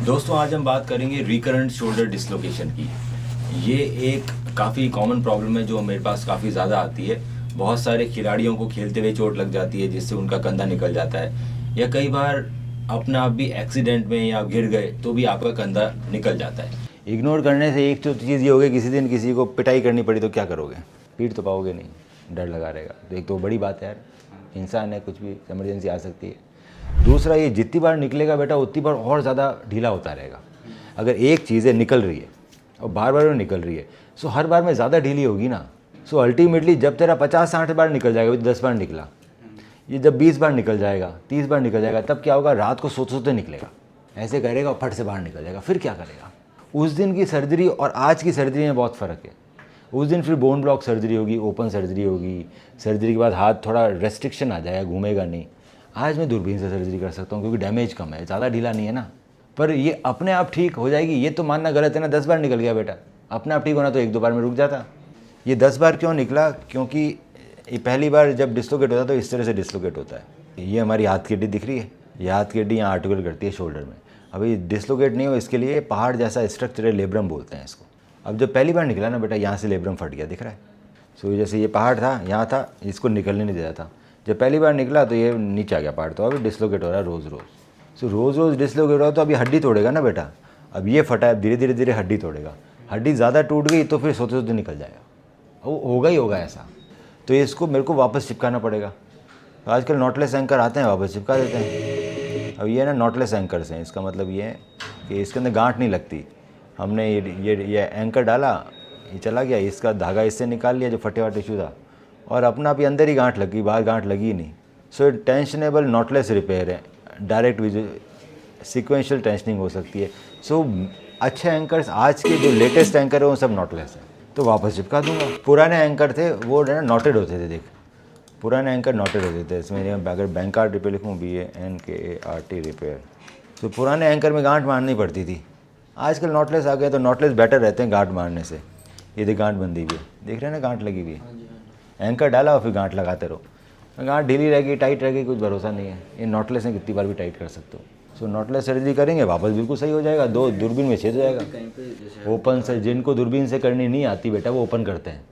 दोस्तों आज हम बात करेंगे रिकरेंट शोल्डर डिसलोकेशन की। ये एक काफ़ी कॉमन प्रॉब्लम है जो मेरे पास काफ़ी ज़्यादा आती है। बहुत सारे खिलाड़ियों को खेलते हुए चोट लग जाती है जिससे उनका कंधा निकल जाता है, या कई बार अपना आप भी एक्सीडेंट में या गिर गए तो भी आपका कंधा निकल जाता है। इग्नोर करने से एक तो चीज़ ये होगी, किसी दिन किसी को पिटाई करनी पड़ी तो क्या करोगे? पीट तो पाओगे नहीं, डर लगा रहेगा। तो एक तो बड़ी बात है यार, इंसान है, कुछ भी इमरजेंसी आ सकती है। दूसरा, ये जितनी बार निकलेगा बेटा उतनी बार और ज़्यादा ढीला होता रहेगा। अगर एक चीज़ें निकल रही है और बार बार वो निकल रही है, सो हर बार में ज़्यादा ढीली होगी ना। सो अल्टीमेटली जब तेरा 50-60 बार निकल जाएगा, 10 बार निकला, ये जब 20 बार निकल जाएगा, 30 बार निकल जाएगा, तब क्या होगा? रात को सोते सोते निकलेगा, ऐसे करेगा और फट से बाहर निकल जाएगा। फिर क्या करेगा? उस दिन की सर्जरी और आज की सर्जरी में बहुत फ़र्क है। उस दिन फिर बोन ब्लॉक सर्जरी होगी, ओपन सर्जरी होगी, सर्जरी के बाद हाथ थोड़ा रेस्ट्रिक्शन आ जाएगा, घूमेगा नहीं। आज मैं दूरबीन से सर्जरी कर सकता हूँ क्योंकि डैमेज कम है, ज़्यादा ढीला नहीं है ना। पर ये अपने आप ठीक हो जाएगी ये तो मानना गलत है ना। 10 बार निकल गया बेटा, अपने आप ठीक होना तो 1-2 बार में रुक जाता। ये 10 बार क्यों निकला? क्योंकि ये पहली बार जब डिस्लोकेट होता है तो इस तरह से डिस्लोकेट होता है। ये हमारी हाथ की हड्डी दिख रही है, ये हाथ की हड्डी यहाँ आर्टिकल करती है शोल्डर में। अभी डिस्लोकेट नहीं हो इसके लिए पहाड़ जैसा स्ट्रक्चर है, लेब्रम बोलते हैं इसको। अब जब पहली बार निकला ना बेटा, यहाँ से लेब्रम फट गया, दिख रहा है। सो जैसे ये पहाड़ था, यहाँ था, इसको निकलने नहीं देता था। जब पहली बार निकला तो ये नीचे आ गया पहाड़, तो अभी डिस्लोकेट हो रहा है रोज़ रोज़। सो रोज़ रोज़ डिस्लोकेट हो रहा है तो अभी हड्डी तोड़ेगा ना बेटा। अब ये फटा है, धीरे धीरे हड्डी तोड़ेगा। हड्डी ज़्यादा टूट गई तो फिर सोते सोते निकल जाएगा, वो होगा ही होगा ऐसा। तो इसको मेरे को वापस चिपकाना पड़ेगा। तो आजकल नॉटलेस एंकर आते हैं, वापस चिपका देते हैं। अब ये ना नॉटलेस एंकर्स हैं, इसका मतलब ये है कि इसके अंदर गांठ नहीं लगती। हमने ये एंकर डाला, ये चला गया, इसका धागा इससे निकाल लिया जो फटे हुआ टिश्यू था, और अपना भी अंदर ही गांठ लगी, बाहर गांठ लगी ही नहीं। सो टेंशनेबल नॉटलेस रिपेयर है, डायरेक्ट सीक्वेंशियल टेंशनिंग हो सकती है। सो अच्छे एंकर्स आज के जो लेटेस्ट एंकर है वो सब नॉटलेस है, तो वापस चिपका दूंगा। पुराने एंकर थे वो ना नॉटेड होते थे, देख पुराने एंकर नॉटेड होते थे। इसमें अगर बैंकार्ट रिपेयर लिखूँ, BANKART रिपेयर, तो पुराने एंकर में गांठ मारनी पड़ती थी। आजकल नॉटलेस आ गया तो नॉटलेस बेटर रहते हैं गांठ मारने से। ये देख गांठ बंधी हुई है, देख रहे हैं ना, गांठ लगी हुई है। एंकर डाला और फिर गांठ लगाते रहो, गांठ ढीली रहेगी, टाइट रहेगी, कुछ भरोसा नहीं है। ये नॉटलेस में कितनी बार भी टाइट कर सकते हो। सो नॉटलेस सर्जरी करेंगे, वापस बिल्कुल सही हो जाएगा। 2 दूरबीन में छेद हो जाएगा। ओपन से जिनको दूरबीन से करनी नहीं आती बेटा वो ओपन करते हैं।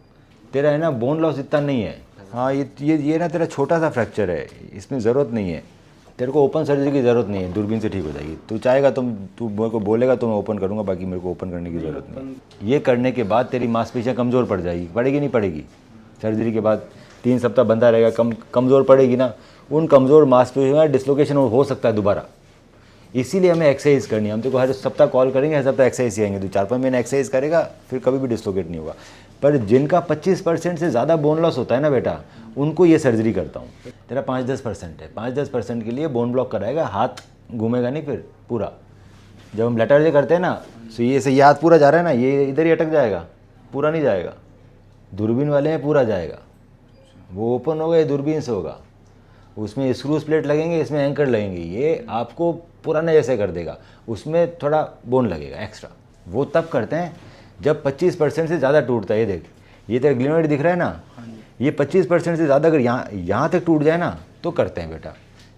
तेरा है ना बोन लॉस इतना नहीं है। हाँ ये ना तेरा छोटा सा फ्रैक्चर है, इसमें ज़रूरत नहीं है, तेरे को ओपन सर्जरी की ज़रूरत नहीं है, दूरबीन से ठीक हो जाएगी। तू चाहेगा तू मेरे को बोलेगा तो मैं ओपन करूँगा, बाकी मेरे को ओपन करने की ज़रूरत नहीं। ये करने के बाद तेरी मांसपेशियाँ कमज़ोर पड़ जाएगी, पड़ेगी नहीं पड़ेगी? सर्जरी के बाद 3 सप्ताह बंधा रहेगा, कमज़ोर पड़ेगी ना। उन कमज़ोर मांसपेशियों में डिस्लोकेशन हो सकता है दोबारा, इसीलिए हमें एक्सरसाइज करनी है। हम तेरे को हर सप्ताह कॉल करेंगे, हर सप्ताह एक्सरसाइज सिखाएंगे। तो 4-5 महीने एक्सरसाइज करेगा फिर कभी भी डिस्लोकेट नहीं होगा। पर जिनका 25% से ज़्यादा बोन लॉस होता है ना बेटा, उनको ये सर्जरी करता हूँ। तेरा 5-10% है, 5-10% के लिए बोन ब्लॉक कराएगा, हाथ घूमेगा नहीं फिर पूरा। जब हम लेटर्जे करते हैं ना, तो ये हाथ पूरा जा रहा है ना, ये इधर ही अटक जाएगा, पूरा नहीं जाएगा। दूरबीन वाले में पूरा जाएगा, वो ओपन होगा, ये दूरबीन से होगा। उसमें स्क्रूज प्लेट लगेंगे, इसमें एंकर लगेंगे, ये आपको पुराने जैसे कर देगा। उसमें थोड़ा बोन लगेगा एक्स्ट्रा। वो तब करते हैं जब 25% से ज़्यादा टूटता है। ये देख, ये तेरा ग्लिनोइड दिख रहा है ना, ये 25% से ज़्यादा अगर यहाँ तक टूट जाए ना तो करते हैं बेटा।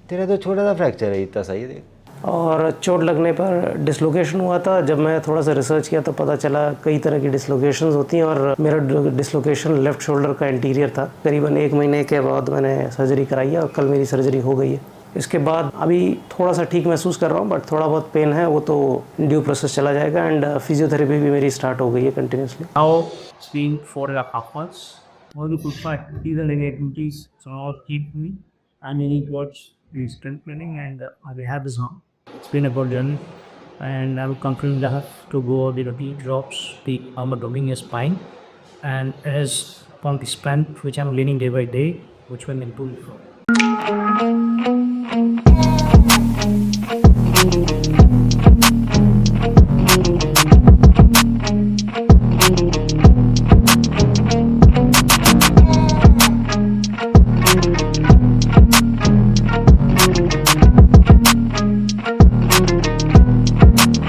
तेरा तो छोटा सा फ्रैक्चर है, इतना सही है देख। और चोट लगने पर डिस्लोकेशन हुआ था। जब मैं थोड़ा सा रिसर्च किया तो पता चला कई तरह की डिस्लोकेशंस होती हैं, और मेरा डिस्लोकेशन लेफ़्ट शोल्डर का इंटीरियर था। करीबन 1 महीने के बाद मैंने सर्जरी कराई है और कल मेरी सर्जरी हो गई है। इसके बाद अभी थोड़ा सा ठीक महसूस कर रहा हूँ, बट थोड़ा बहुत पेन है, वो तो ड्यू प्रोसेस चला जाएगा। एंड फिजियोथेरेपी भी मेरी स्टार्ट हो गई है continuously. Now it's been 4.5 months. All the good fight. These are the activities so all keep me. I'm in towards the strength training and I rehab is on. It's been a good journey and I'm confident enough to go the routine drops, the armor dropping your spine, and as upon the strength which I'm learning day by day, which will improve from.